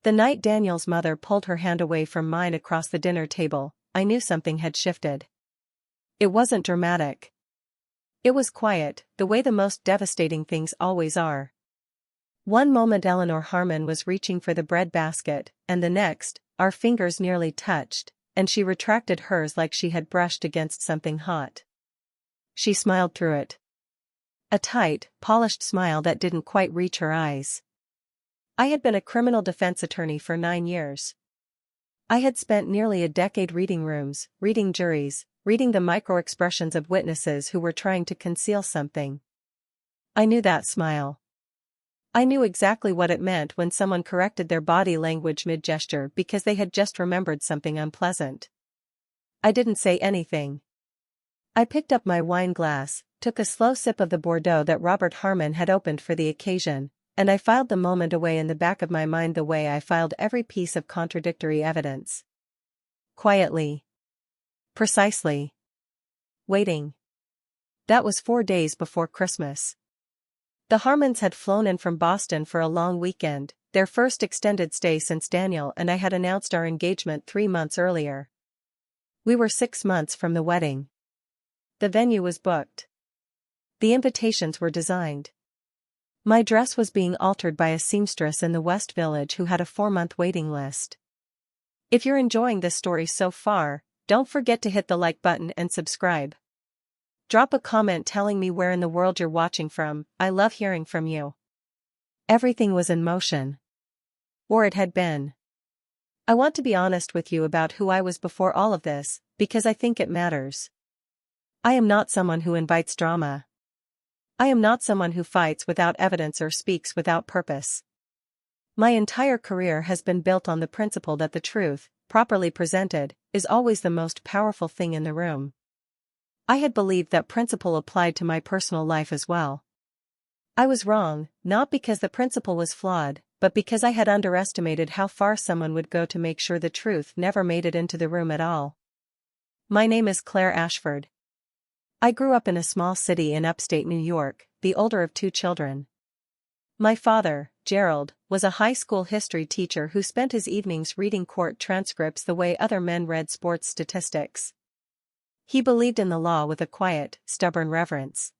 The night Daniel's mother pulled her hand away from mine across the dinner table, I knew something had shifted. It wasn't dramatic. It was quiet, the way the most devastating things always are. One moment Daniel Harmon was reaching for the bread basket, and the next, our fingers nearly touched, and she retracted hers like she had brushed against something hot. She smiled through it. A tight, polished smile that didn't quite reach her eyes. I had been a criminal defense attorney for 9 years. I had spent nearly a decade reading rooms, reading juries, reading the micro-expressions of witnesses who were trying to conceal something. I knew that smile. I knew exactly what it meant when someone corrected their body language mid-gesture because they had just remembered something unpleasant. I didn't say anything. I picked up my wine glass, took a slow sip of the Bordeaux that Robert Harmon had opened for the occasion, and I filed the moment away in the back of my mind the way I filed every piece of contradictory evidence. Quietly. Precisely. Waiting. That was 4 days before Christmas. The Harmons had flown in from Boston for a long weekend, their first extended stay since Daniel and I had announced our engagement 3 months earlier. We were 6 months from the wedding. The venue was booked. The invitations were designed. My dress was being altered by a seamstress in the West Village who had a 4-month waiting list. If you're enjoying this story so far, don't forget to hit the like button and subscribe. Drop a comment telling me where in the world you're watching from, I love hearing from you. Everything was in motion. Or it had been. I want to be honest with you about who I was before all of this, because I think it matters. I am not someone who invites drama. I am not someone who fights without evidence or speaks without purpose. My entire career has been built on the principle that the truth, properly presented, is always the most powerful thing in the room. I had believed that principle applied to my personal life as well. I was wrong, not because the principle was flawed, but because I had underestimated how far someone would go to make sure the truth never made it into the room at all. My name is Claire Ashford. I grew up in a small city in upstate New York, the older of 2 children. My father, Gerald, was a high school history teacher who spent his evenings reading court transcripts the way other men read sports statistics. He believed in the law with a quiet, stubborn reverence.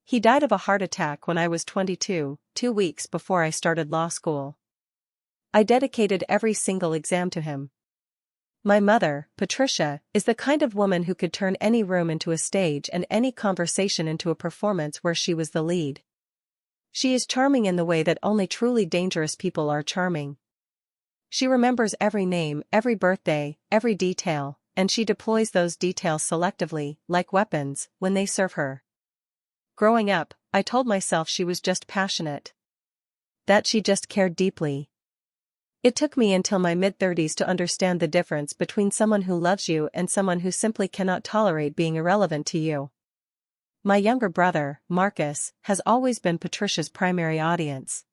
He died of a heart attack when I was 22, 2 weeks before I started law school. I dedicated every single exam to him. My mother, Patricia, is the kind of woman who could turn any room into a stage and any conversation into a performance where she was the lead. She is charming in the way that only truly dangerous people are charming. She remembers every name, every birthday, every detail, and she deploys those details selectively, like weapons, when they serve her. Growing up, I told myself she was just passionate. That she just cared deeply. It took me until my mid-30s to understand the difference between someone who loves you and someone who simply cannot tolerate being irrelevant to you. My younger brother, Marcus, has always been Patricia's primary audience.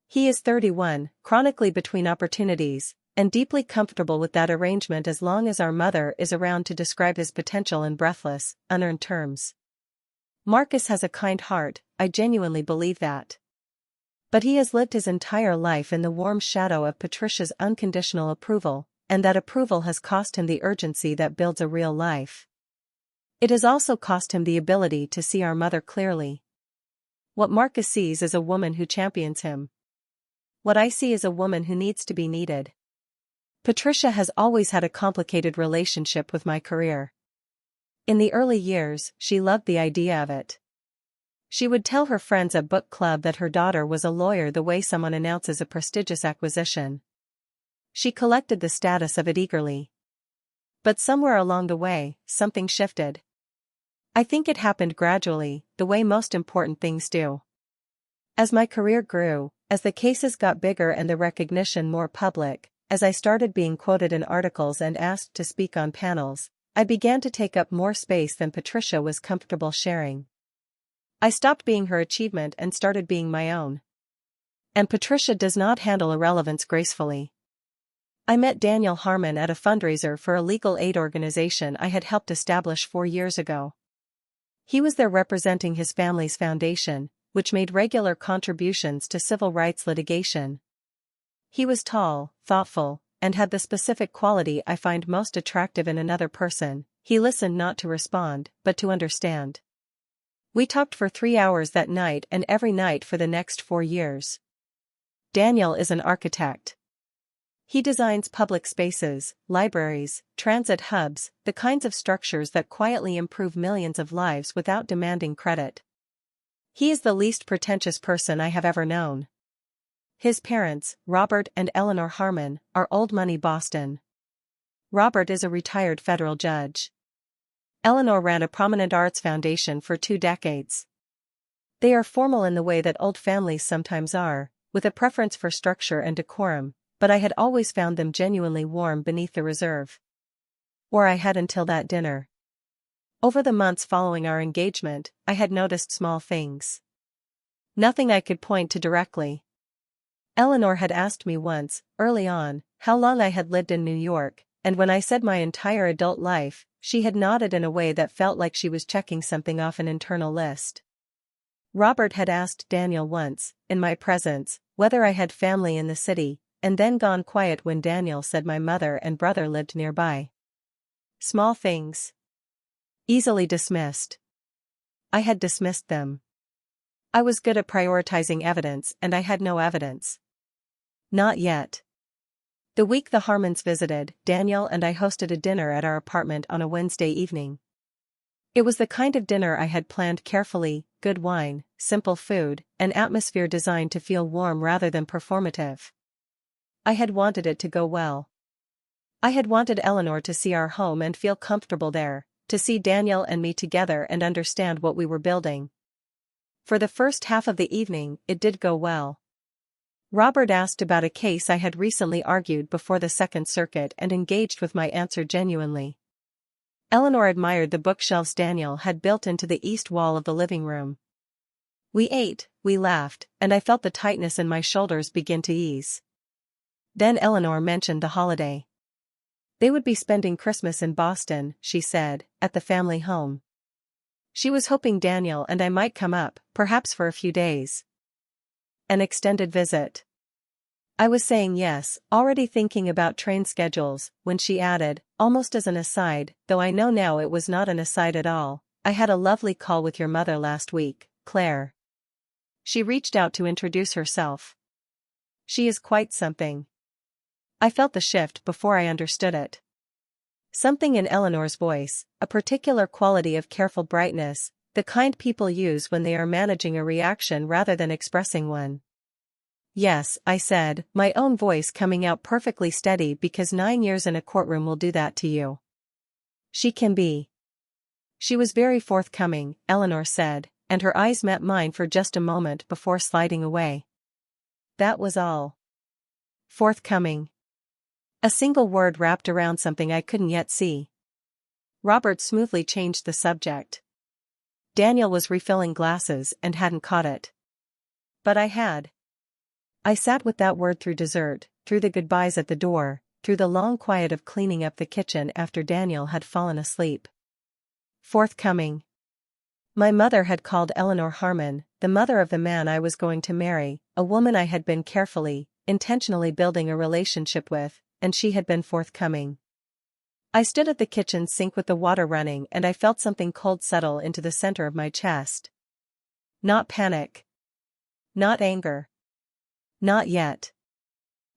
He is 31, chronically between opportunities, and deeply comfortable with that arrangement as long as our mother is around to describe his potential in breathless, unearned terms. Marcus has a kind heart, I genuinely believe that. But he has lived his entire life in the warm shadow of Patricia's unconditional approval, and that approval has cost him the urgency that builds a real life. It has also cost him the ability to see our mother clearly. What Marcus sees is a woman who champions him. What I see is a woman who needs to be needed. Patricia has always had a complicated relationship with my career. In the early years, she loved the idea of it. She would tell her friends at book club that her daughter was a lawyer the way someone announces a prestigious acquisition. She collected the status of it eagerly. But somewhere along the way, something shifted. I think it happened gradually, the way most important things do. As my career grew, as the cases got bigger and the recognition more public, as I started being quoted in articles and asked to speak on panels, I began to take up more space than Patricia was comfortable sharing. I stopped being her achievement and started being my own. And Patricia does not handle irrelevance gracefully. I met Daniel Harmon at a fundraiser for a legal aid organization I had helped establish 4 years ago. He was there representing his family's foundation, which made regular contributions to civil rights litigation. He was tall, thoughtful, and had the specific quality I find most attractive in another person. He listened not to respond, but to understand. We talked for 3 hours that night and every night for the next 4 years. Daniel is an architect. He designs public spaces, libraries, transit hubs, the kinds of structures that quietly improve millions of lives without demanding credit. He is the least pretentious person I have ever known. His parents, Robert and Eleanor Harmon, are old money Boston. Robert is a retired federal judge. Eleanor ran a prominent arts foundation for 2 decades. They are formal in the way that old families sometimes are, with a preference for structure and decorum, but I had always found them genuinely warm beneath the reserve. Or I had until that dinner. Over the months following our engagement, I had noticed small things. Nothing I could point to directly. Eleanor had asked me once, early on, how long I had lived in New York, and when I said my entire adult life, she had nodded in a way that felt like she was checking something off an internal list. Robert had asked Daniel once, in my presence, whether I had family in the city, and then gone quiet when Daniel said my mother and brother lived nearby. Small things. Easily dismissed. I had dismissed them. I was good at prioritizing evidence and I had no evidence. Not yet. The week the Harmons visited, Daniel and I hosted a dinner at our apartment on a Wednesday evening. It was the kind of dinner I had planned carefully, good wine, simple food, an atmosphere designed to feel warm rather than performative. I had wanted it to go well. I had wanted Eleanor to see our home and feel comfortable there, to see Daniel and me together and understand what we were building. For the first half of the evening, it did go well. Robert asked about a case I had recently argued before the Second Circuit and engaged with my answer genuinely. Eleanor admired the bookshelves Daniel had built into the east wall of the living room. We ate, we laughed, and I felt the tightness in my shoulders begin to ease. Then Eleanor mentioned the holiday. They would be spending Christmas in Boston, she said, at the family home. She was hoping Daniel and I might come up, perhaps for a few days. An extended visit. I was saying yes, already thinking about train schedules, when she added, almost as an aside, though I know now it was not an aside at all, I had a lovely call with your mother last week, Claire. She reached out to introduce herself. She is quite something. I felt the shift before I understood it. Something in Eleanor's voice, a particular quality of careful brightness, the kind people use when they are managing a reaction rather than expressing one. Yes, I said, my own voice coming out perfectly steady because 9 years in a courtroom will do that to you. She can be. She was very forthcoming, Eleanor said, and her eyes met mine for just a moment before sliding away. That was all. Forthcoming. A single word wrapped around something I couldn't yet see. Robert smoothly changed the subject. Daniel was refilling glasses and hadn't caught it. But I had. I sat with that word through dessert, through the goodbyes at the door, through the long quiet of cleaning up the kitchen after Daniel had fallen asleep. Forthcoming. My mother had called Eleanor Harmon, the mother of the man I was going to marry, a woman I had been carefully, intentionally building a relationship with, and she had been forthcoming. I stood at the kitchen sink with the water running and I felt something cold settle into the center of my chest. Not panic. Not anger. Not yet.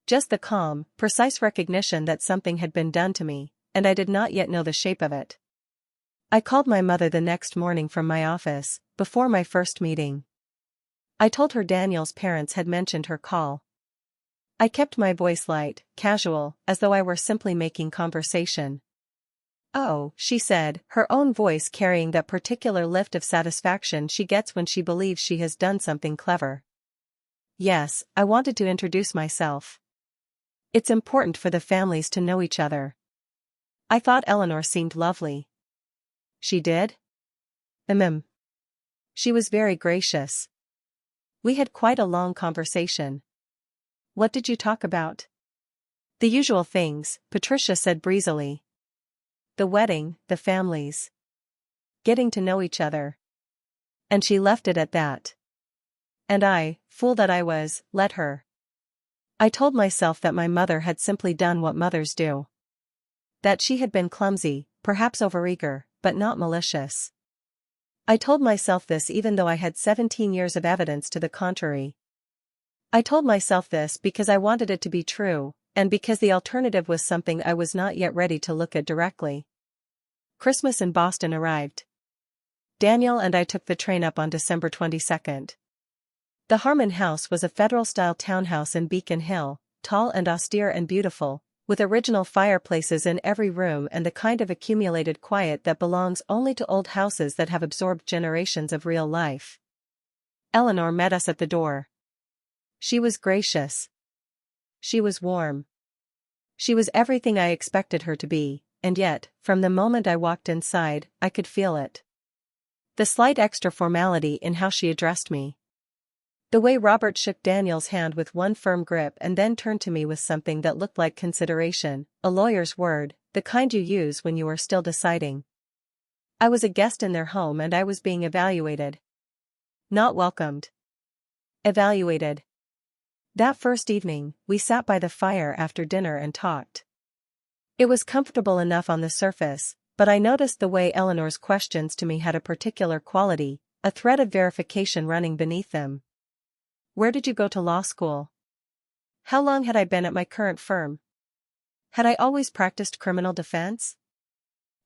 Just the calm, precise recognition that something had been done to me, and I did not yet know the shape of it. I called my mother the next morning from my office, before my first meeting. I told her Daniel's parents had mentioned her call. I kept my voice light, casual, as though I were simply making conversation. Oh, she said, her own voice carrying that particular lift of satisfaction she gets when she believes she has done something clever. Yes, I wanted to introduce myself. It's important for the families to know each other. I thought Eleanor seemed lovely. She did? She was very gracious. We had quite a long conversation. What did you talk about? The usual things, Patricia said breezily. The wedding, the families. Getting to know each other. And she left it at that. And I, fool that I was, let her. I told myself that my mother had simply done what mothers do. That she had been clumsy, perhaps overeager, but not malicious. I told myself this even though I had 17 years of evidence to the contrary. I told myself this because I wanted it to be true, and because the alternative was something I was not yet ready to look at directly. Christmas in Boston arrived. Daniel and I took the train up on December 22nd. The Harmon house was a federal-style townhouse in Beacon Hill, tall and austere and beautiful, with original fireplaces in every room and the kind of accumulated quiet that belongs only to old houses that have absorbed generations of real life. Eleanor met us at the door. She was gracious. She was warm. She was everything I expected her to be, and yet, from the moment I walked inside, I could feel it. The slight extra formality in how she addressed me. The way Robert shook Daniel's hand with one firm grip and then turned to me with something that looked like consideration, a lawyer's word, the kind you use when you are still deciding. I was a guest in their home and I was being evaluated. Not welcomed. Evaluated. That first evening, we sat by the fire after dinner and talked. It was comfortable enough on the surface, but I noticed the way Eleanor's questions to me had a particular quality, a thread of verification running beneath them. Where did you go to law school? How long had I been at my current firm? Had I always practiced criminal defense?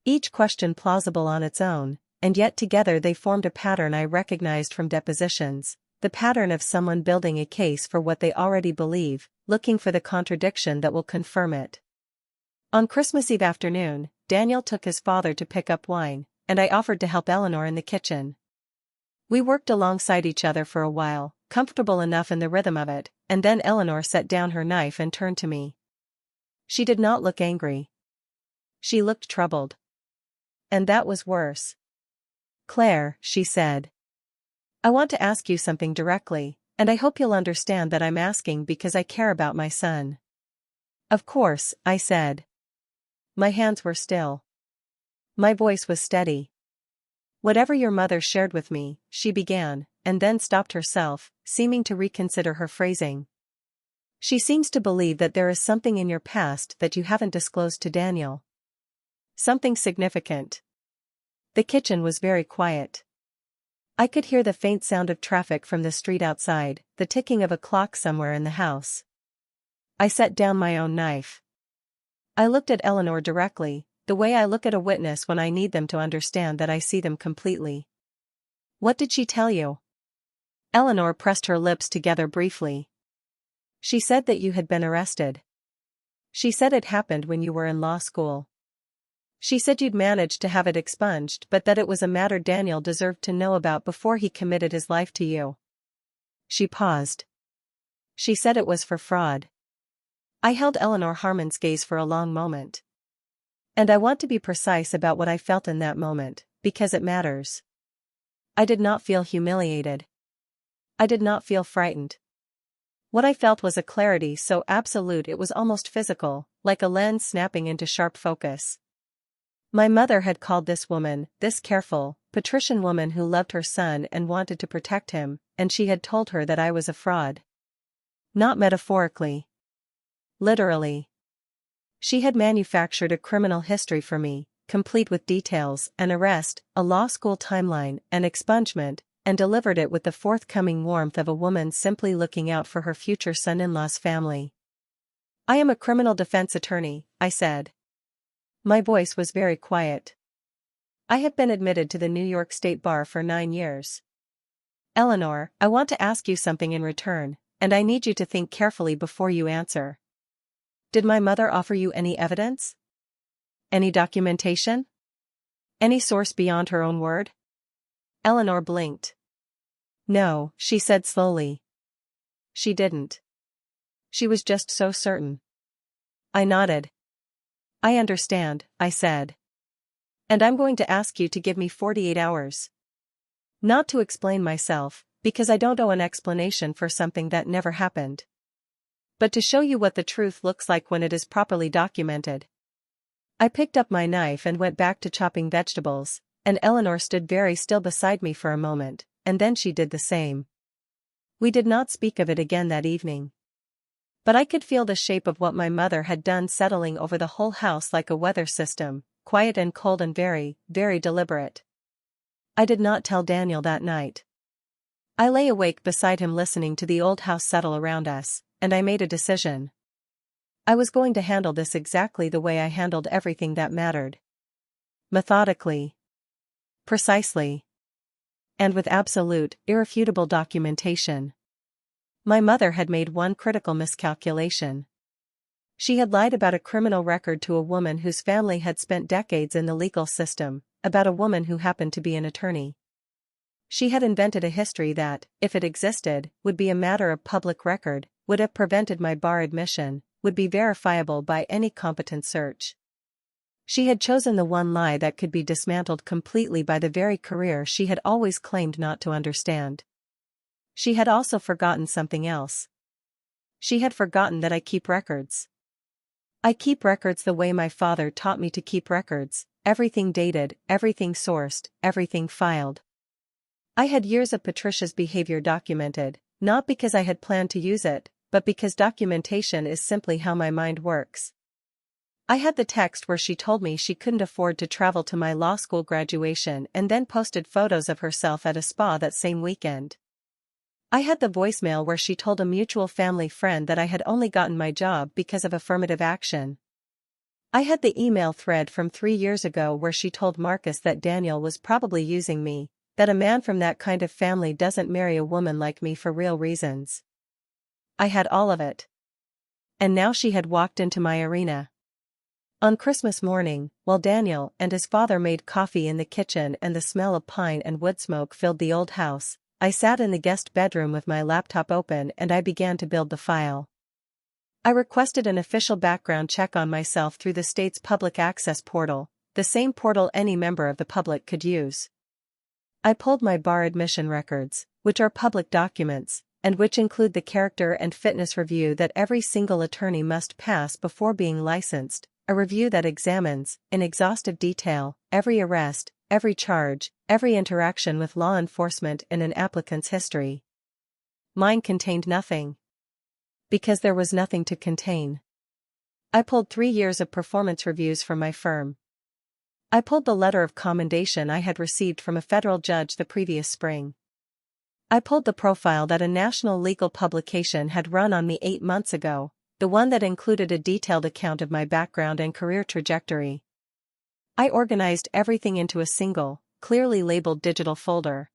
Each question plausible on its own, and yet together they formed a pattern I recognized from depositions, the pattern of someone building a case for what they already believe, looking for the contradiction that will confirm it. On Christmas Eve afternoon, Daniel took his father to pick up wine, and I offered to help Eleanor in the kitchen. We worked alongside each other for a while, comfortable enough in the rhythm of it, and then Eleanor set down her knife and turned to me. She did not look angry. She looked troubled. And that was worse. Claire, she said. I want to ask you something directly, and I hope you'll understand that I'm asking because I care about my son. Of course, I said. My hands were still. My voice was steady. Whatever your mother shared with me, she began, and then stopped herself, seeming to reconsider her phrasing. She seems to believe that there is something in your past that you haven't disclosed to Daniel. Something significant. The kitchen was very quiet. I could hear the faint sound of traffic from the street outside, the ticking of a clock somewhere in the house. I set down my own knife. I looked at Eleanor directly, the way I look at a witness when I need them to understand that I see them completely. What did she tell you? Eleanor pressed her lips together briefly. She said that you had been arrested. She said it happened when you were in law school. She said you'd managed to have it expunged but that it was a matter Daniel deserved to know about before he committed his life to you. She paused. She said it was for fraud. I held Eleanor Harmon's gaze for a long moment. And I want to be precise about what I felt in that moment, because it matters. I did not feel humiliated. I did not feel frightened. What I felt was a clarity so absolute it was almost physical, like a lens snapping into sharp focus. My mother had called this woman, this careful, patrician woman who loved her son and wanted to protect him, and she had told her that I was a fraud. Not metaphorically. Literally. She had manufactured a criminal history for me, complete with details, an arrest, a law school timeline, an expungement, and delivered it with the forthcoming warmth of a woman simply looking out for her future son-in-law's family. I am a criminal defense attorney, I said. My voice was very quiet. I have been admitted to the New York State Bar for 9 years. Eleanor, I want to ask you something in return, and I need you to think carefully before you answer. Did my mother offer you any evidence? Any documentation? Any source beyond her own word? Eleanor blinked. No, she said slowly. She didn't. She was just so certain. I nodded. I understand, I said. And I'm going to ask you to give me 48 hours. Not to explain myself, because I don't owe an explanation for something that never happened. But to show you what the truth looks like when it is properly documented. I picked up my knife and went back to chopping vegetables, and Eleanor stood very still beside me for a moment, and then she did the same. We did not speak of it again that evening. But I could feel the shape of what my mother had done settling over the whole house like a weather system, quiet and cold and very, very deliberate. I did not tell Daniel that night. I lay awake beside him listening to the old house settle around us, and I made a decision. I was going to handle this exactly the way I handled everything that mattered. Methodically. Precisely. And with absolute, irrefutable documentation. My mother had made one critical miscalculation. She had lied about a criminal record to a woman whose family had spent decades in the legal system, about a woman who happened to be an attorney. She had invented a history that, if it existed, would be a matter of public record, would have prevented my bar admission, would be verifiable by any competent search. She had chosen the one lie that could be dismantled completely by the very career she had always claimed not to understand. She had also forgotten something else. She had forgotten that I keep records. I keep records the way my father taught me to keep records, everything dated, everything sourced, everything filed. I had years of Patricia's behavior documented, not because I had planned to use it, but because documentation is simply how my mind works. I had the text where she told me she couldn't afford to travel to my law school graduation and then posted photos of herself at a spa that same weekend. I had the voicemail where she told a mutual family friend that I had only gotten my job because of affirmative action. I had the email thread from 3 years ago where she told Marcus that Daniel was probably using me, that a man from that kind of family doesn't marry a woman like me for real reasons. I had all of it. And now she had walked into my arena. On Christmas morning, while Daniel and his father made coffee in the kitchen and the smell of pine and wood smoke filled the old house, I sat in the guest bedroom with my laptop open and I began to build the file. I requested an official background check on myself through the state's public access portal, the same portal any member of the public could use. I pulled my bar admission records, which are public documents, and which include the character and fitness review that every single attorney must pass before being licensed, a review that examines, in exhaustive detail, every arrest, every charge, every interaction with law enforcement in an applicant's history. Mine contained nothing. Because there was nothing to contain. I pulled 3 years of performance reviews from my firm. I pulled the letter of commendation I had received from a federal judge the previous spring. I pulled the profile that a national legal publication had run on me 8 months ago, the one that included a detailed account of my background and career trajectory. I organized everything into a single, clearly labeled digital folder.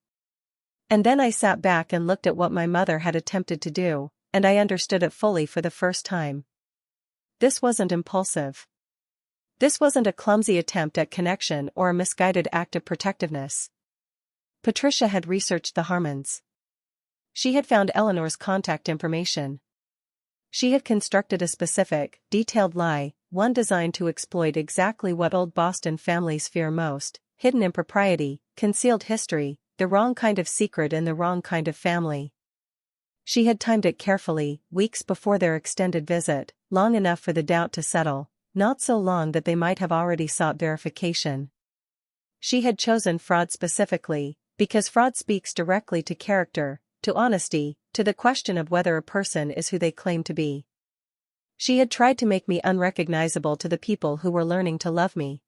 And then I sat back and looked at what my mother had attempted to do, and I understood it fully for the first time. This wasn't impulsive. This wasn't a clumsy attempt at connection or a misguided act of protectiveness. Patricia had researched the Harmons. She had found Eleanor's contact information. She had constructed a specific, detailed lie, one designed to exploit exactly what old Boston families fear most: hidden impropriety, concealed history, the wrong kind of secret in the wrong kind of family. She had timed it carefully, weeks before their extended visit, long enough for the doubt to settle, not so long that they might have already sought verification. She had chosen fraud specifically, because fraud speaks directly to character, to honesty, to the question of whether a person is who they claim to be. She had tried to make me unrecognizable to the people who were learning to love me.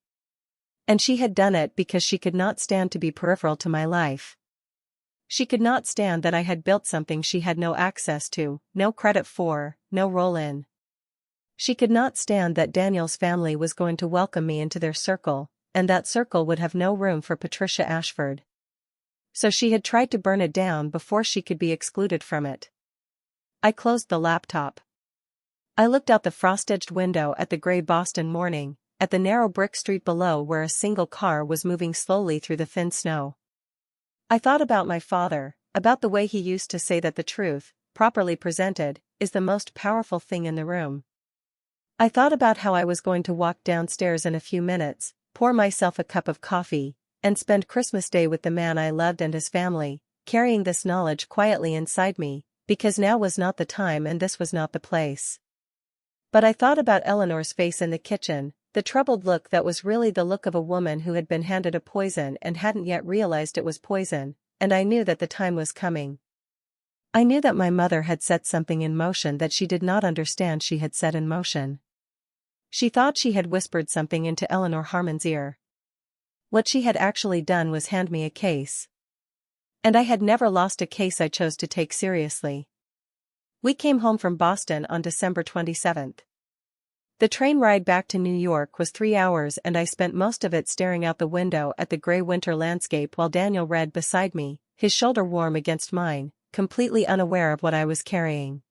And she had done it because she could not stand to be peripheral to my life. She could not stand that I had built something she had no access to, no credit for, no role in. She could not stand that Daniel's family was going to welcome me into their circle, and that circle would have no room for Patricia Ashford. So she had tried to burn it down before she could be excluded from it. I closed the laptop. I looked out the frost-edged window at the gray Boston morning, at the narrow brick street below where a single car was moving slowly through the thin snow. I thought about my father, about the way he used to say that the truth, properly presented, is the most powerful thing in the room. I thought about how I was going to walk downstairs in a few minutes, pour myself a cup of coffee, and spend Christmas Day with the man I loved and his family, carrying this knowledge quietly inside me, because now was not the time and this was not the place. But I thought about Eleanor's face in the kitchen, the troubled look that was really the look of a woman who had been handed a poison and hadn't yet realized it was poison, and I knew that the time was coming. I knew that my mother had set something in motion that she did not understand she had set in motion. She thought she had whispered something into Daniel Harmon's ear. What she had actually done was hand me a case. And I had never lost a case I chose to take seriously. We came home from Boston on December 27th. The train ride back to New York was 3 hours and I spent most of it staring out the window at the gray winter landscape while Daniel read beside me, his shoulder warm against mine, completely unaware of what I was carrying.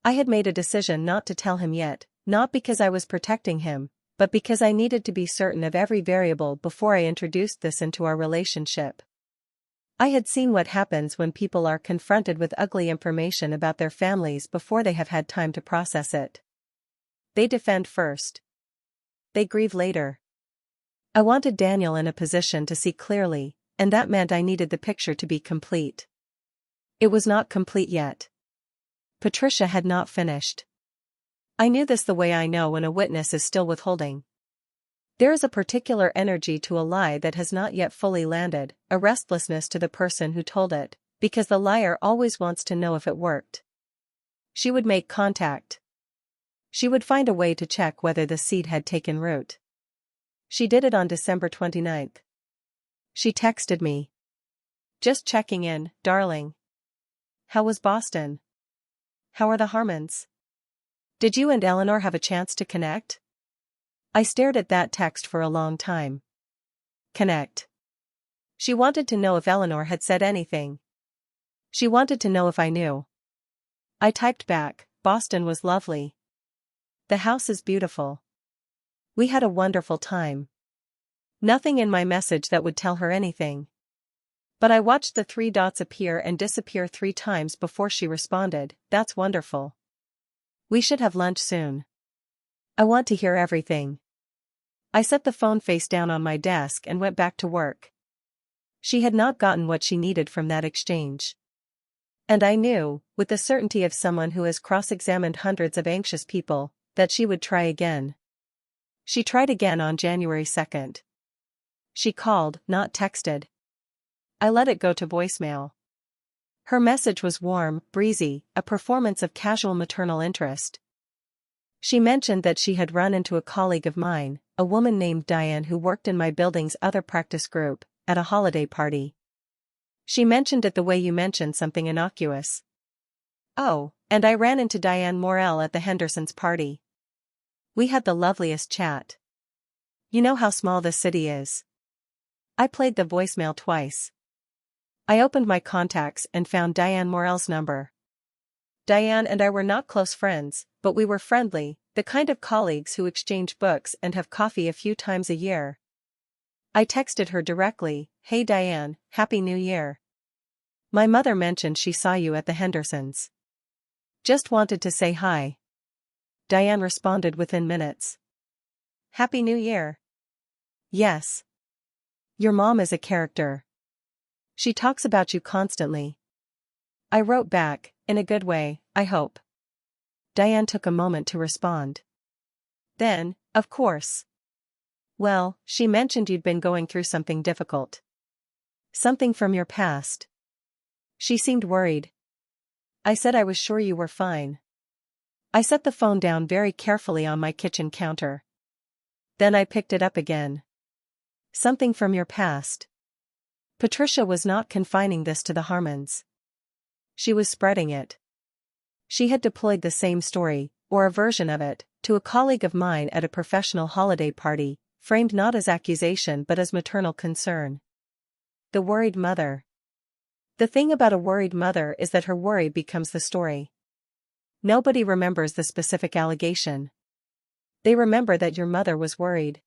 I had made a decision not to tell him yet, not because I was protecting him, but because I needed to be certain of every variable before I introduced this into our relationship. I had seen what happens when people are confronted with ugly information about their families before they have had time to process it. They defend first. They grieve later. I wanted Daniel in a position to see clearly, and that meant I needed the picture to be complete. It was not complete yet. Patricia had not finished. I knew this the way I know when a witness is still withholding. There is a particular energy to a lie that has not yet fully landed, a restlessness to the person who told it, because the liar always wants to know if it worked. She would make contact. She would find a way to check whether the seed had taken root. She did it on December 29th. She texted me. Just checking in, darling. How was Boston? How are the Harmons? Did you and Eleanor have a chance to connect? I stared at that text for a long time. Connect. She wanted to know if Eleanor had said anything. She wanted to know if I knew. I typed back, Boston was lovely. The house is beautiful. We had a wonderful time. Nothing in my message that would tell her anything. But I watched the 3 dots appear and disappear 3 times before she responded, that's wonderful. We should have lunch soon. I want to hear everything. I set the phone face down on my desk and went back to work. She had not gotten what she needed from that exchange. And I knew, with the certainty of someone who has cross-examined hundreds of anxious people, that she would try again. She tried again on January 2nd. She called, not texted. I let it go to voicemail. Her message was warm, breezy, a performance of casual maternal interest. She mentioned that she had run into a colleague of mine, a woman named Diane who worked in my building's other practice group, at a holiday party. She mentioned it the way you mentioned something innocuous. Oh, and I ran into Diane Morell at the Hendersons' party. We had the loveliest chat. You know how small this city is. I played the voicemail twice. I opened my contacts and found Diane Morell's number. Diane and I were not close friends, but we were friendly, the kind of colleagues who exchange books and have coffee a few times a year. I texted her directly, Hey Diane, Happy New Year. My mother mentioned she saw you at the Hendersons. Just wanted to say hi. Diane responded within minutes. Happy New Year. Yes. Your mom is a character. She talks about you constantly. I wrote back, in a good way, I hope. Diane took a moment to respond. Then, of course. Well, she mentioned you'd been going through something difficult. Something from your past. She seemed worried. I said I was sure you were fine. I set the phone down very carefully on my kitchen counter. Then I picked it up again. Something from your past. Patricia was not confining this to the Harmons. She was spreading it. She had deployed the same story, or a version of it, to a colleague of mine at a professional holiday party, framed not as accusation but as maternal concern. The worried mother. The thing about a worried mother is that her worry becomes the story. Nobody remembers the specific allegation. They remember that your mother was worried.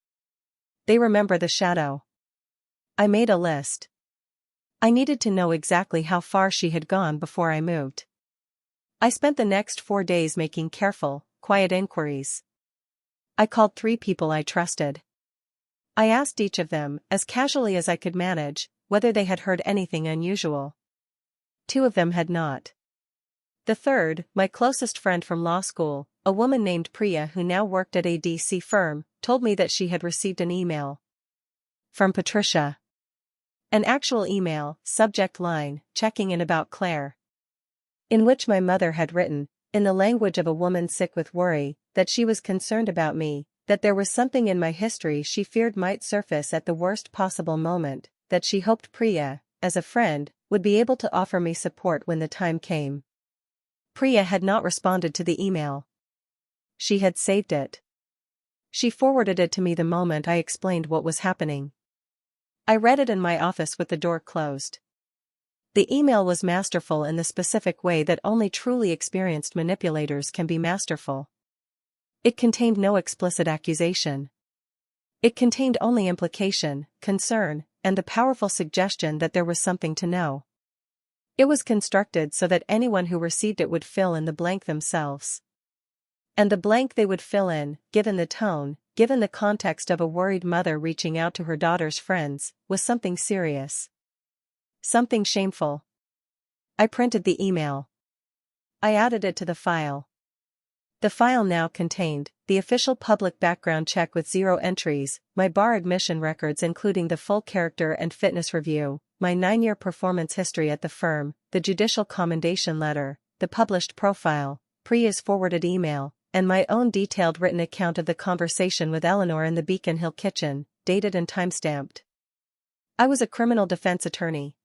They remember the shadow. I made a list. I needed to know exactly how far she had gone before I moved. I spent the next 4 days making careful, quiet inquiries. I called 3 people I trusted. I asked each of them, as casually as I could manage, whether they had heard anything unusual. 2 of them had not. The third, my closest friend from law school, a woman named Priya who now worked at a DC firm, told me that she had received an email. From Patricia. An actual email, subject line, checking in about Claire. in which my mother had written, in the language of a woman sick with worry, that she was concerned about me, that there was something in my history she feared might surface at the worst possible moment, that she hoped Priya, as a friend, would be able to offer me support when the time came. Priya had not responded to the email. She had saved it. She forwarded it to me the moment I explained what was happening. I read it in my office with the door closed. The email was masterful in the specific way that only truly experienced manipulators can be masterful. It contained no explicit accusation. It contained only implication, concern, and the powerful suggestion that there was something to know. It was constructed so that anyone who received it would fill in the blank themselves. And the blank they would fill in, given the tone, given the context of a worried mother reaching out to her daughter's friends, was something serious. Something shameful. I printed the email. I added it to the file. The file now contained the official public background check with 0 entries, my bar admission records including the full character and fitness review, my 9-year performance history at the firm, the judicial commendation letter, the published profile, Priya's forwarded email, and my own detailed written account of the conversation with Eleanor in the Beacon Hill kitchen, dated and time-stamped. I was a criminal defense attorney.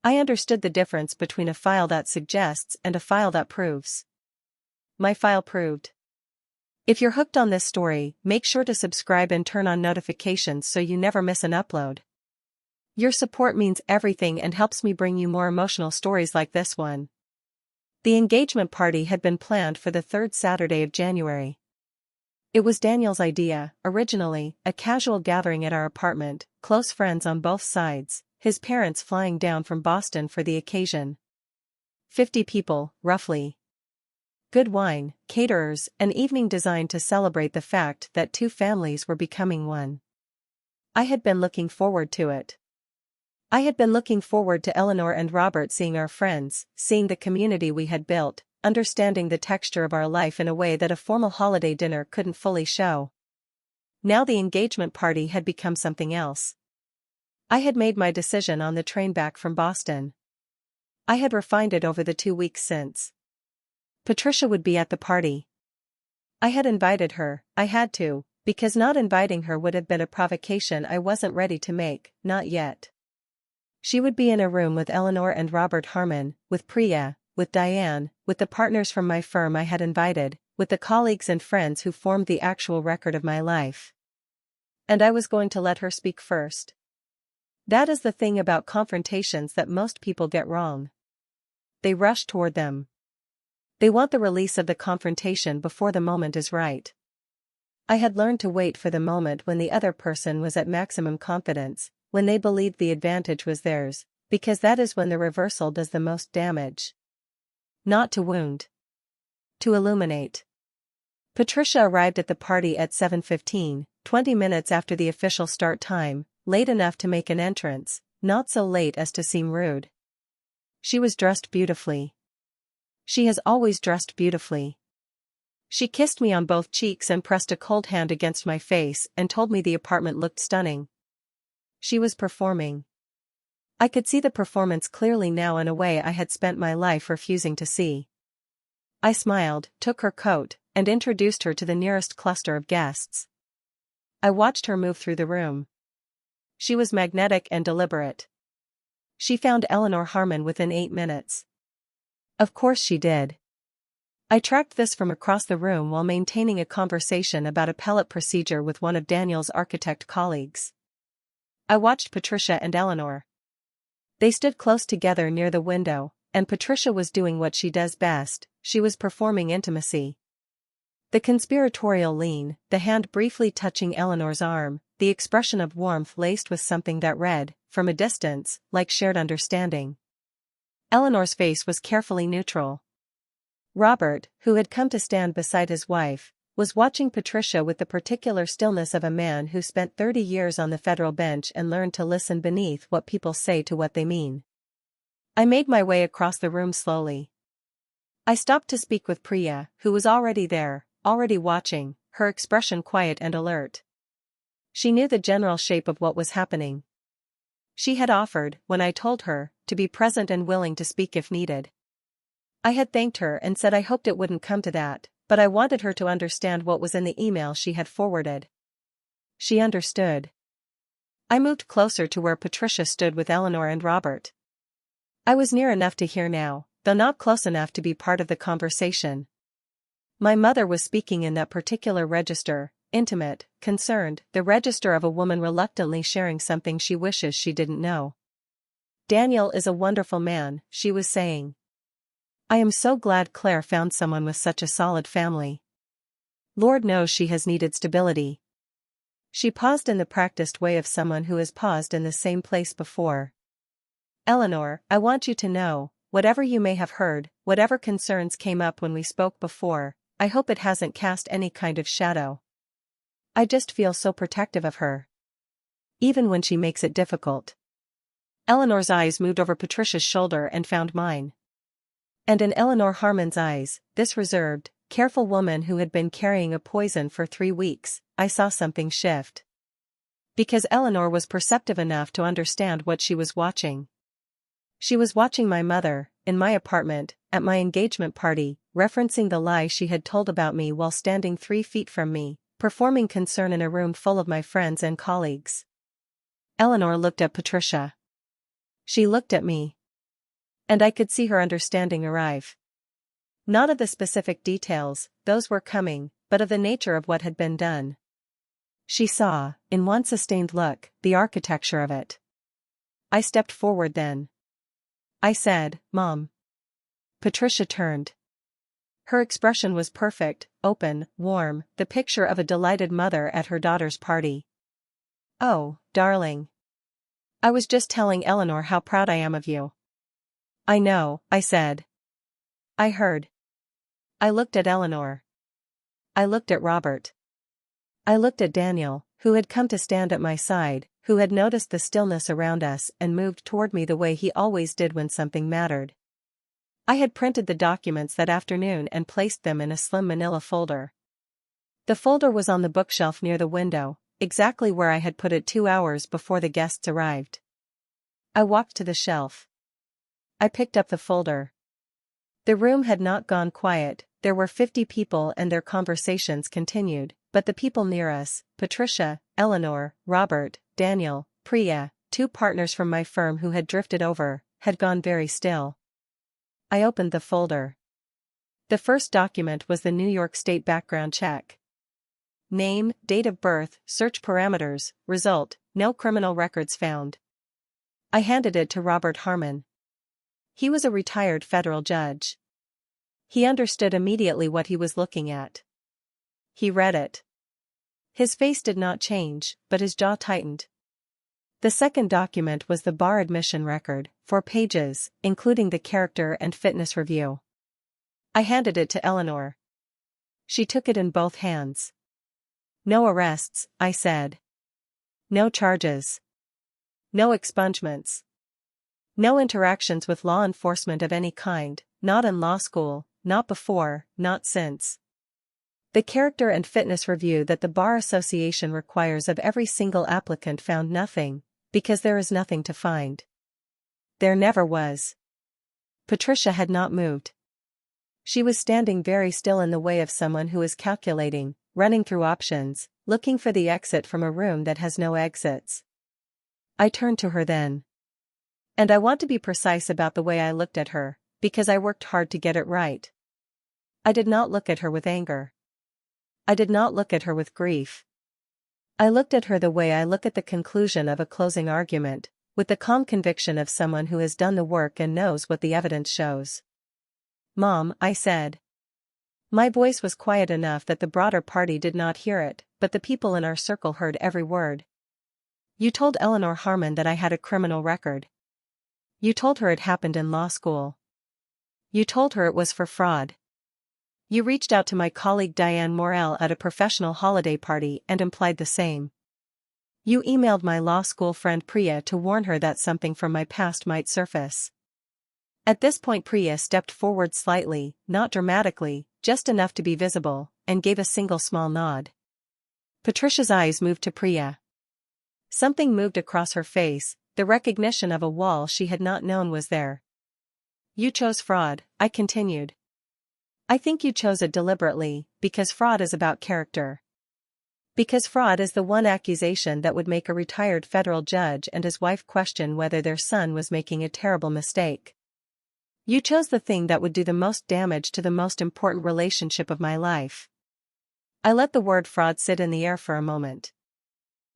I understood the difference between a file that suggests and a file that proves. My file proved. If you're hooked on this story, make sure to subscribe and turn on notifications so you never miss an upload. Your support means everything and helps me bring you more emotional stories like this one. The engagement party had been planned for the 3rd Saturday of January. It was Daniel's idea, originally, a casual gathering at our apartment, close friends on both sides, his parents flying down from Boston for the occasion. 50 people, roughly. Good wine, caterers, an evening designed to celebrate the fact that 2 families were becoming one. I had been looking forward to it. I had been looking forward to Eleanor and Robert seeing our friends, seeing the community we had built, understanding the texture of our life in a way that a formal holiday dinner couldn't fully show. Now the engagement party had become something else. I had made my decision on the train back from Boston. I had refined it over the 2 weeks since. Patricia would be at the party. I had invited her, I had to, because not inviting her would have been a provocation I wasn't ready to make, not yet. She would be in a room with Eleanor and Robert Harmon, with Priya, with Diane, with the partners from my firm I had invited, with the colleagues and friends who formed the actual record of my life. And I was going to let her speak first. That is the thing about confrontations that most people get wrong. They rush toward them. They want the release of the confrontation before the moment is right. I had learned to wait for the moment when the other person was at maximum confidence, when they believed the advantage was theirs, because that is when the reversal does the most damage. Not to wound. To illuminate. Patricia arrived at the party at 7:15, 20 minutes after the official start time, late enough to make an entrance, not so late as to seem rude. She was dressed beautifully. She has always dressed beautifully. She kissed me on both cheeks and pressed a cold hand against my face and told me the apartment looked stunning. She was performing. I could see the performance clearly now in a way I had spent my life refusing to see. I smiled, took her coat, and introduced her to the nearest cluster of guests. I watched her move through the room. She was magnetic and deliberate. She found Eleanor Harmon within 8 minutes. Of course she did. I tracked this from across the room while maintaining a conversation about appellate procedure with one of Daniel's architect colleagues. I watched Patricia and Eleanor. They stood close together near the window, and Patricia was doing what she does best, she was performing intimacy. The conspiratorial lean, the hand briefly touching Eleanor's arm, the expression of warmth laced with something that read, from a distance, like shared understanding. Eleanor's face was carefully neutral. Robert, who had come to stand beside his wife, was watching Patricia with the particular stillness of a man who spent 30 years on the federal bench and learned to listen beneath what people say to what they mean. I made my way across the room slowly. I stopped to speak with Priya, who was already there, already watching, her expression quiet and alert. She knew the general shape of what was happening. She had offered, when I told her, to be present and willing to speak if needed. I had thanked her and said I hoped it wouldn't come to that, but I wanted her to understand what was in the email she had forwarded. She understood. I moved closer to where Patricia stood with Eleanor and Robert. I was near enough to hear now, though not close enough to be part of the conversation. My mother was speaking in that particular register, intimate, concerned, the register of a woman reluctantly sharing something she wishes she didn't know. Daniel is a wonderful man, she was saying. I am so glad Claire found someone with such a solid family. Lord knows she has needed stability. She paused in the practiced way of someone who has paused in the same place before. Eleanor, I want you to know, whatever you may have heard, whatever concerns came up when we spoke before, I hope it hasn't cast any kind of shadow. I just feel so protective of her. Even when she makes it difficult. Eleanor's eyes moved over Patricia's shoulder and found mine. And in Daniel Harmon's eyes, this reserved, careful woman who had been carrying a poison for 3 weeks, I saw something shift. Because Eleanor was perceptive enough to understand what she was watching. She was watching my mother, in my apartment, at my engagement party, referencing the lie she had told about me while standing 3 feet from me, performing concern in a room full of my friends and colleagues. Eleanor looked at Patricia. She looked at me. And I could see her understanding arrive. Not of the specific details, those were coming, but of the nature of what had been done. She saw, in one sustained look, the architecture of it. I stepped forward then. I said, Mom. Patricia turned. Her expression was perfect, open, warm, the picture of a delighted mother at her daughter's party. Oh, darling. I was just telling Eleanor how proud I am of you. I know, I said. I heard. I looked at Eleanor. I looked at Robert. I looked at Daniel, who had come to stand at my side, who had noticed the stillness around us and moved toward me the way he always did when something mattered. I had printed the documents that afternoon and placed them in a slim manila folder. The folder was on the bookshelf near the window, exactly where I had put it 2 hours before the guests arrived. I walked to the shelf. I picked up the folder. The room had not gone quiet, there were 50 people and their conversations continued, but the people near us, Patricia, Eleanor, Robert, Daniel, Priya, 2 partners from my firm who had drifted over, had gone very still. I opened the folder. The first document was the New York State background check. Name, date of birth, search parameters, result, no criminal records found. I handed it to Robert Harmon. He was a retired federal judge. He understood immediately what he was looking at. He read it. His face did not change, but his jaw tightened. The second document was the bar admission record, 4 pages, including the character and fitness review. I handed it to Eleanor. She took it in both hands. No arrests, I said. No charges. No expungements. No interactions with law enforcement of any kind, not in law school, not before, not since. The character and fitness review that the Bar Association requires of every single applicant found nothing, because there is nothing to find. There never was. Patricia had not moved. She was standing very still in the way of someone who is calculating, running through options, looking for the exit from a room that has no exits. I turned to her then. And I want to be precise about the way I looked at her, because I worked hard to get it right. I did not look at her with anger. I did not look at her with grief. I looked at her the way I look at the conclusion of a closing argument, with the calm conviction of someone who has done the work and knows what the evidence shows. Mom, I said. My voice was quiet enough that the broader party did not hear it, but the people in our circle heard every word. You told Daniel Harmon that I had a criminal record. You told her it happened in law school. You told her it was for fraud. You reached out to my colleague Diane Morel at a professional holiday party and implied the same. You emailed my law school friend Priya to warn her that something from my past might surface. At this point Priya stepped forward slightly, not dramatically, just enough to be visible, and gave a single small nod. Patricia's eyes moved to Priya. Something moved across her face, the recognition of a wall she had not known was there. You chose fraud, I continued. I think you chose it deliberately, because fraud is about character. Because fraud is the one accusation that would make a retired federal judge and his wife question whether their son was making a terrible mistake. You chose the thing that would do the most damage to the most important relationship of my life. I let the word fraud sit in the air for a moment.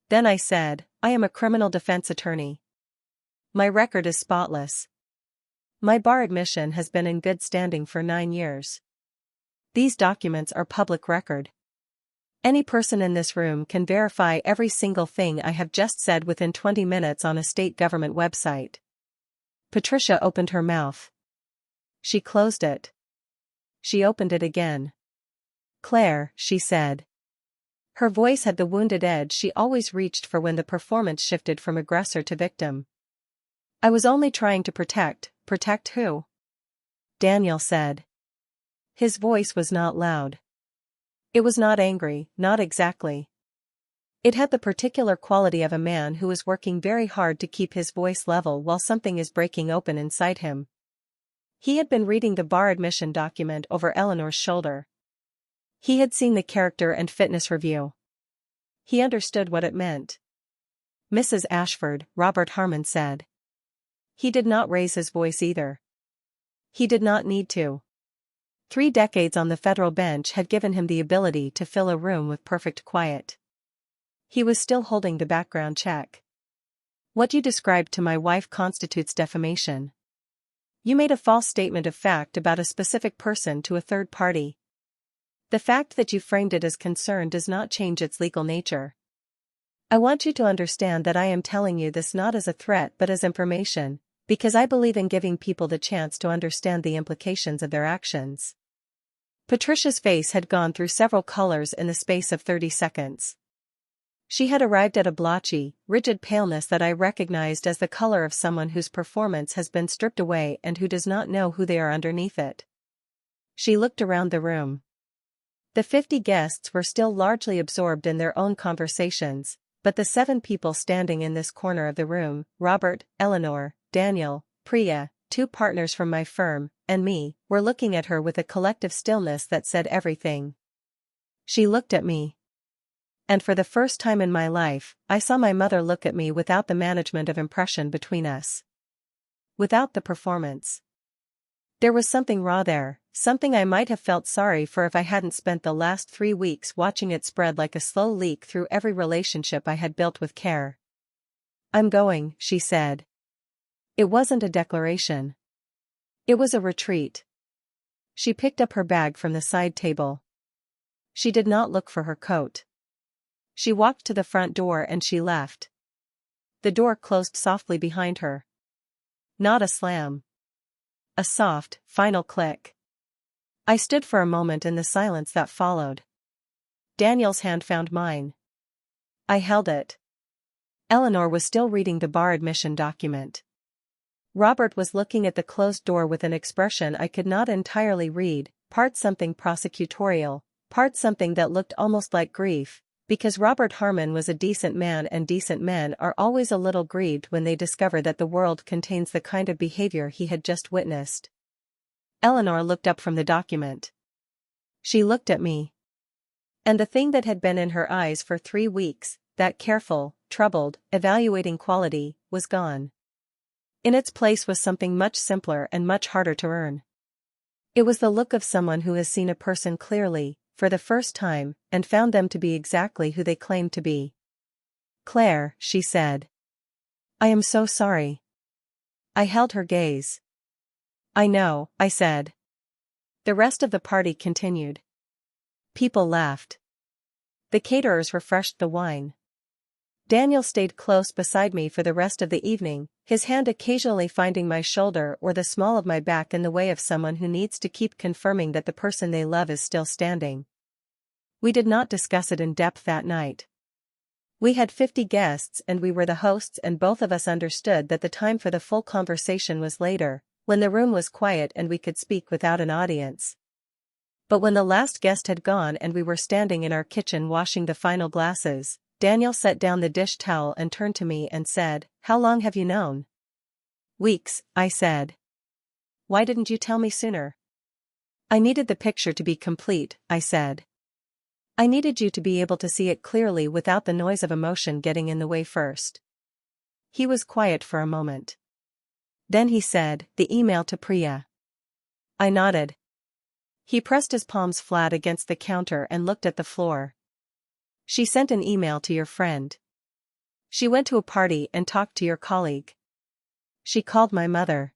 Then I said, I am a criminal defense attorney. My record is spotless. My bar admission has been in good standing for 9 years. These documents are public record. Any person in this room can verify every single thing I have just said within 20 minutes on a state government website. Patricia opened her mouth. She closed it. She opened it again. Claire, she said. Her voice had the wounded edge she always reached for when the performance shifted from aggressor to victim. I was only trying to protect who? Daniel said. His voice was not loud. It was not angry, not exactly. It had the particular quality of a man who is working very hard to keep his voice level while something is breaking open inside him. He had been reading the bar admission document over Eleanor's shoulder. He had seen the character and fitness review. He understood what it meant. Mrs. Ashford, Robert Harmon said. He did not raise his voice either. He did not need to. 3 decades on the federal bench had given him the ability to fill a room with perfect quiet. He was still holding the background check. What you described to my wife constitutes defamation. You made a false statement of fact about a specific person to a third party. The fact that you framed it as concern does not change its legal nature. I want you to understand that I am telling you this not as a threat but as information, because I believe in giving people the chance to understand the implications of their actions. Patricia's face had gone through several colors in the space of 30 seconds. She had arrived at a blotchy, rigid paleness that I recognized as the color of someone whose performance has been stripped away and who does not know who they are underneath it. She looked around the room. The 50 guests were still largely absorbed in their own conversations, but the 7 people standing in this corner of the room, Robert, Eleanor, Daniel, Priya, 2 partners from my firm, and me, were looking at her with a collective stillness that said everything. She looked at me. And for the first time in my life, I saw my mother look at me without the management of impression between us. Without the performance. There was something raw there, something I might have felt sorry for if I hadn't spent the last 3 weeks watching it spread like a slow leak through every relationship I had built with care. I'm going, she said. It wasn't a declaration. It was a retreat. She picked up her bag from the side table. She did not look for her coat. She walked to the front door and she left. The door closed softly behind her. Not a slam. A soft, final click. I stood for a moment in the silence that followed. Daniel's hand found mine. I held it. Eleanor was still reading the bar admission document. Robert was looking at the closed door with an expression I could not entirely read, part something prosecutorial, part something that looked almost like grief, because Robert Harmon was a decent man and decent men are always a little grieved when they discover that the world contains the kind of behavior he had just witnessed. Eleanor looked up from the document. She looked at me. And the thing that had been in her eyes for 3 weeks, that careful, troubled, evaluating quality, was gone. In its place was something much simpler and much harder to earn. It was the look of someone who has seen a person clearly, for the first time, and found them to be exactly who they claimed to be. Claire, she said. I am so sorry. I held her gaze. I know, I said. The rest of the party continued. People laughed. The caterers refreshed the wine. Daniel stayed close beside me for the rest of the evening, his hand occasionally finding my shoulder or the small of my back in the way of someone who needs to keep confirming that the person they love is still standing. We did not discuss it in depth that night. We had 50 guests and we were the hosts, and both of us understood that the time for the full conversation was later, when the room was quiet and we could speak without an audience. But when the last guest had gone and we were standing in our kitchen washing the final glasses, Daniel set down the dish towel and turned to me and said, "How long have you known?" "Weeks," I said. why didn't you tell me sooner? I needed the picture to be complete, I said. I needed you to be able to see it clearly without the noise of emotion getting in the way first. He was quiet for a moment. Then he said, the email to Priya. I nodded. He pressed his palms flat against the counter and looked at the floor. She sent an email to your friend. She went to a party and talked to your colleague. She called my mother.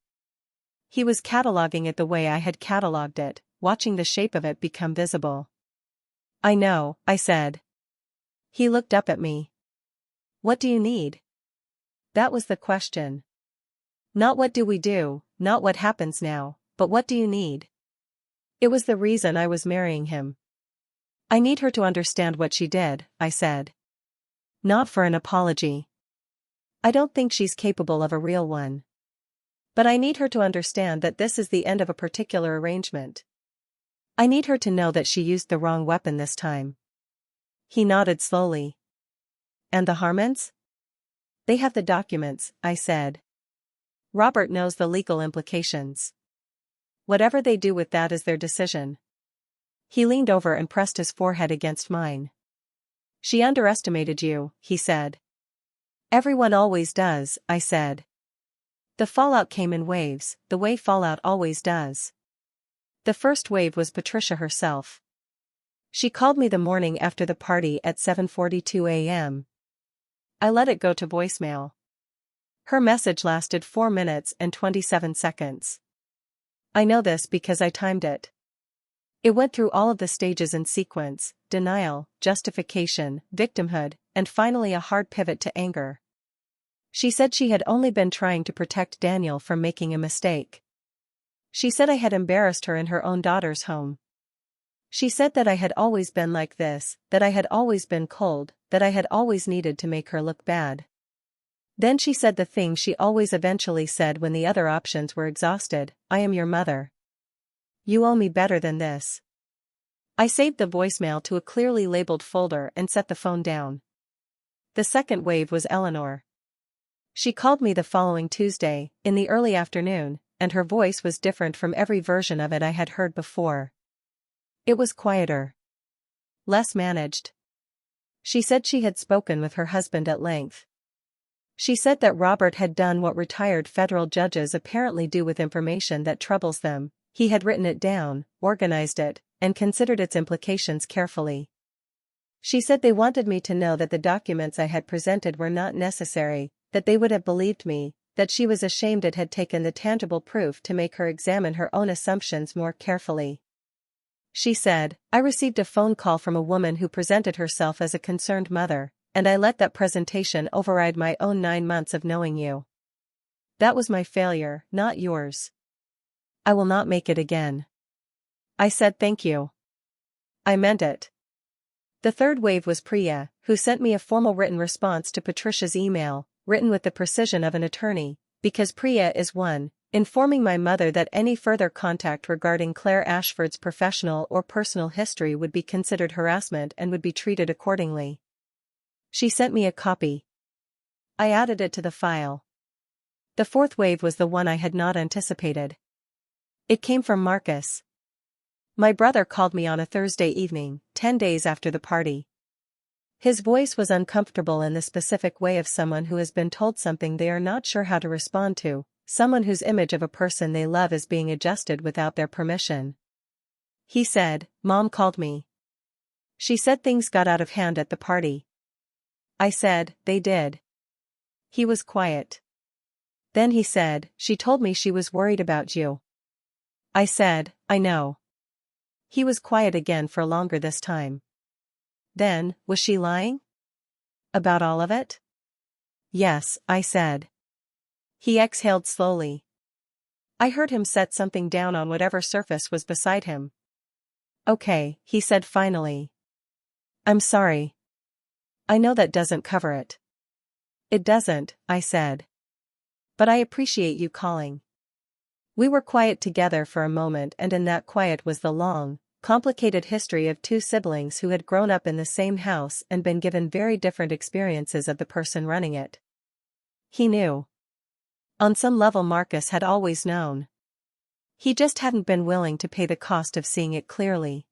He was cataloging it the way I had cataloged it, watching the shape of it become visible. I know, I said. He looked up at me. What do you need? That was the question. Not what do we do, not what happens now, but what do you need? It was the reason I was marrying him. I need her to understand what she did, I said. Not for an apology. I don't think she's capable of a real one. But I need her to understand that this is the end of a particular arrangement. I need her to know that she used the wrong weapon this time. He nodded slowly. And the Harmons? They have the documents, I said. Robert knows the legal implications. Whatever they do with that is their decision. He leaned over and pressed his forehead against mine. She underestimated you, he said. Everyone always does, I said. The fallout came in waves, the way fallout always does. The first wave was Patricia herself. She called me the morning after the party at 7:42 a.m. I let it go to voicemail. Her message lasted 4 minutes and 27 seconds. I know this because I timed it. It went through all of the stages in sequence: denial, justification, victimhood, and finally a hard pivot to anger. She said she had only been trying to protect Daniel from making a mistake. She said I had embarrassed her in her own daughter's home. She said that I had always been like this, that I had always been cold, that I had always needed to make her look bad. Then she said the thing she always eventually said when the other options were exhausted: I am your mother. You owe me better than this. I saved the voicemail to a clearly labeled folder and set the phone down. The second wave was Eleanor. She called me the following Tuesday, in the early afternoon, and her voice was different from every version of it I had heard before. It was quieter. Less managed. She said she had spoken with her husband at length. She said that Robert had done what retired federal judges apparently do with information that troubles them: he had written it down, organized it, and considered its implications carefully. She said they wanted me to know that the documents I had presented were not necessary, that they would have believed me, that she was ashamed it had taken the tangible proof to make her examine her own assumptions more carefully. She said, I received a phone call from a woman who presented herself as a concerned mother, and I let that presentation override my own 9 months of knowing you. That was my failure, not yours. I will not make it again. I said thank you. I meant it. The third wave was Priya, who sent me a formal written response to Patricia's email, written with the precision of an attorney, because Priya is one, informing my mother that any further contact regarding Claire Ashford's professional or personal history would be considered harassment and would be treated accordingly. She sent me a copy. I added it to the file. The fourth wave was the one I had not anticipated. It came from Marcus. My brother called me on a Thursday evening, 10 days after the party. His voice was uncomfortable in the specific way of someone who has been told something they are not sure how to respond to, someone whose image of a person they love is being adjusted without their permission. He said, Mom called me. She said things got out of hand at the party. I said, they did. He was quiet. Then he said, she told me she was worried about you. I said, I know. He was quiet again for longer this time. Then, was she lying? About all of it? Yes, I said. He exhaled slowly. I heard him set something down on whatever surface was beside him. Okay, he said finally. I'm sorry. I know that doesn't cover it. It doesn't, I said. But I appreciate you calling. We were quiet together for a moment, and in that quiet was the long, complicated history of two siblings who had grown up in the same house and been given very different experiences of the person running it. He knew. On some level Marcus had always known. He just hadn't been willing to pay the cost of seeing it clearly.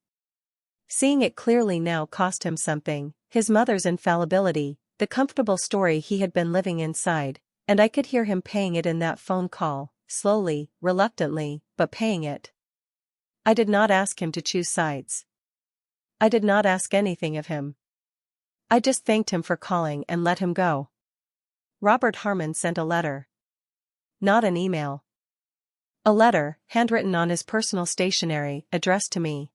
Seeing it clearly now cost him something: his mother's infallibility, the comfortable story he had been living inside, and I could hear him paying it in that phone call, slowly, reluctantly, but paying it. I did not ask him to choose sides. I did not ask anything of him. I just thanked him for calling and let him go. Robert Harmon sent a letter. Not an email. A letter, handwritten on his personal stationery, addressed to me.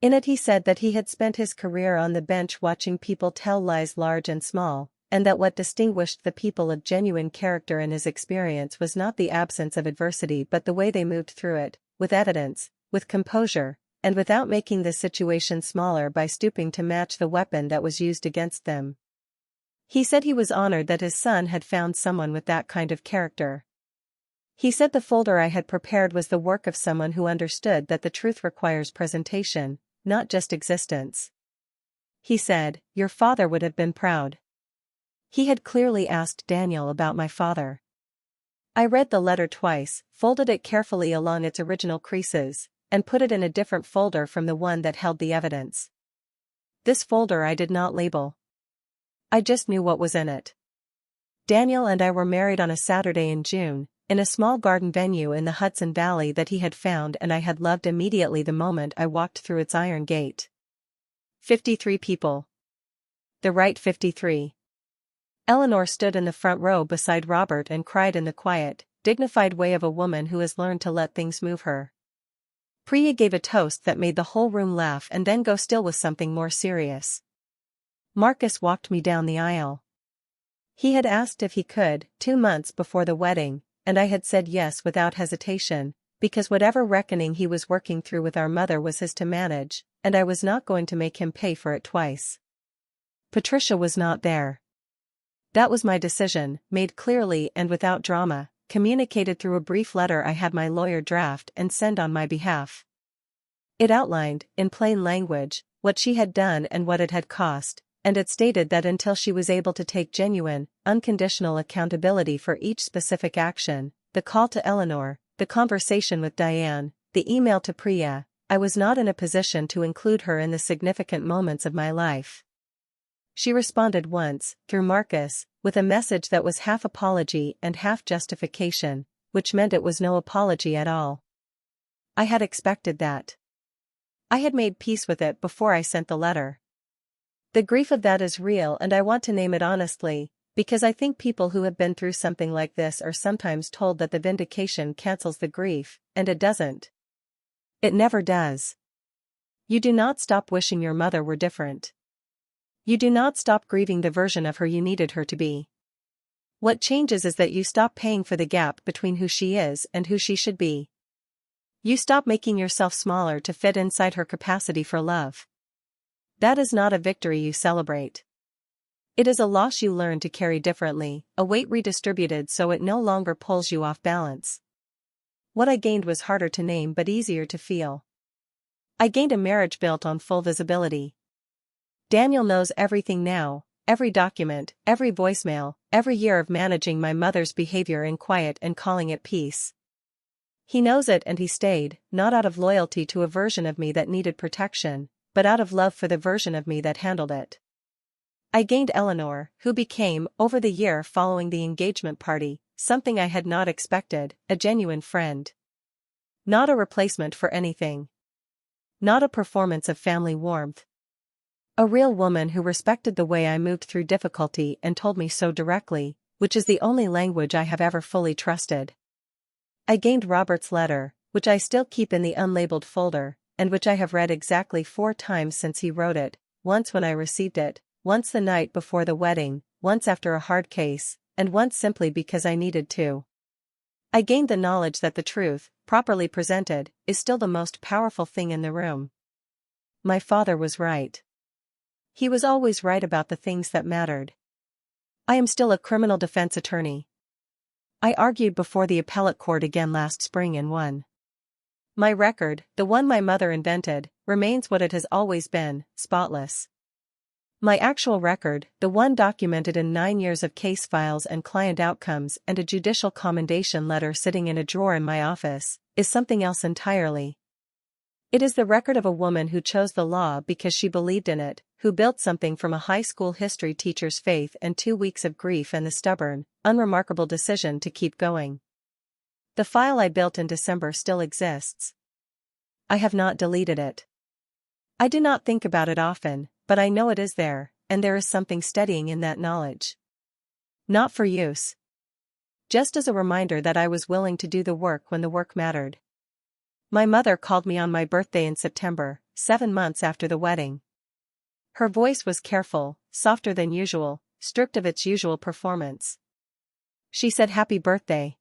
In it he said that he had spent his career on the bench watching people tell lies large and small, and that what distinguished the people of genuine character in his experience was not the absence of adversity but the way they moved through it, with evidence, with composure, and without making the situation smaller by stooping to match the weapon that was used against them. He said he was honored that his son had found someone with that kind of character. He said the folder I had prepared was the work of someone who understood that the truth requires presentation, not just existence. He said, "Your father would have been proud." He had clearly asked Daniel about my father. I read the letter twice, folded it carefully along its original creases, and put it in a different folder from the one that held the evidence. This folder I did not label. I just knew what was in it. Daniel and I were married on a Saturday in June, in a small garden venue in the Hudson Valley that he had found and I had loved immediately the moment I walked through its iron gate. 53 people. The right 53. Eleanor stood in the front row beside Robert and cried in the quiet, dignified way of a woman who has learned to let things move her. Priya gave a toast that made the whole room laugh and then go still with something more serious. Marcus walked me down the aisle. He had asked if he could, 2 months before the wedding, and I had said yes without hesitation, because whatever reckoning he was working through with our mother was his to manage, and I was not going to make him pay for it twice. Patricia was not there. That was my decision, made clearly and without drama, communicated through a brief letter I had my lawyer draft and send on my behalf. It outlined, in plain language, what she had done and what it had cost, and it stated that until she was able to take genuine, unconditional accountability for each specific action, the call to Eleanor, the conversation with Diane, the email to Priya, I was not in a position to include her in the significant moments of my life. She responded once, through Marcus, with a message that was half apology and half justification, which meant it was no apology at all. I had expected that. I had made peace with it before I sent the letter. The grief of that is real, and I want to name it honestly, because I think people who have been through something like this are sometimes told that the vindication cancels the grief, and it doesn't. It never does. You do not stop wishing your mother were different. You do not stop grieving the version of her you needed her to be. What changes is that you stop paying for the gap between who she is and who she should be. You stop making yourself smaller to fit inside her capacity for love. That is not a victory you celebrate. It is a loss you learn to carry differently, a weight redistributed so it no longer pulls you off balance. What I gained was harder to name but easier to feel. I gained a marriage built on full visibility. Daniel knows everything now, every document, every voicemail, every year of managing my mother's behavior in quiet and calling it peace. He knows it, and he stayed, not out of loyalty to a version of me that needed protection, but out of love for the version of me that handled it. I gained Eleanor, who became, over the year following the engagement party, something I had not expected, a genuine friend. Not a replacement for anything. Not a performance of family warmth. A real woman who respected the way I moved through difficulty and told me so directly, which is the only language I have ever fully trusted. I gained Robert's letter, which I still keep in the unlabeled folder, and which I have read exactly 4 times since he wrote it, once when I received it, once the night before the wedding, once after a hard case, and once simply because I needed to. I gained the knowledge that the truth, properly presented, is still the most powerful thing in the room. My father was right. He was always right about the things that mattered. I am still a criminal defense attorney. I argued before the appellate court again last spring and won. My record, the one my mother invented, remains what it has always been, spotless. My actual record, the one documented in 9 years of case files and client outcomes and a judicial commendation letter sitting in a drawer in my office, is something else entirely. It is the record of a woman who chose the law because she believed in it, who built something from a high school history teacher's faith and 2 weeks of grief and the stubborn, unremarkable decision to keep going. The file I built in December still exists. I have not deleted it. I do not think about it often, but I know it is there, and there is something steadying in that knowledge. Not for use. Just as a reminder that I was willing to do the work when the work mattered. My mother called me on my birthday in September, 7 months after the wedding. Her voice was careful, softer than usual, stripped of its usual performance. She said happy birthday.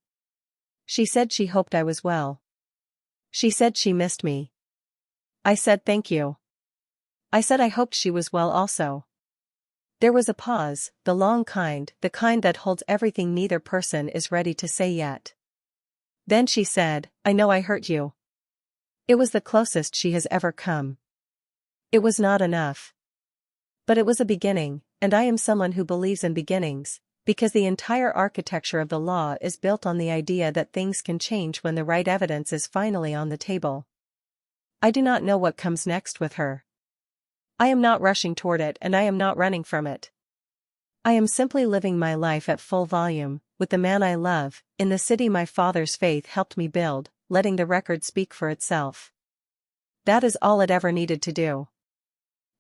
She said she hoped I was well. She said she missed me. I said thank you. I said I hoped she was well also. There was a pause, the long kind, the kind that holds everything neither person is ready to say yet. Then she said, I know I hurt you. It was the closest she has ever come. It was not enough. But it was a beginning, and I am someone who believes in beginnings, because the entire architecture of the law is built on the idea that things can change when the right evidence is finally on the table. I do not know what comes next with her. I am not rushing toward it and I am not running from it. I am simply living my life at full volume, with the man I love, in the city my father's faith helped me build, letting the record speak for itself. That is all it ever needed to do.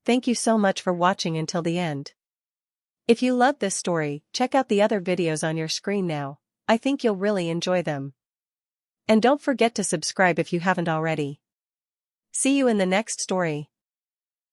Thank you so much for watching until the end. If you loved this story, check out the other videos on your screen now. I think you'll really enjoy them. And don't forget to subscribe if you haven't already. See you in the next story.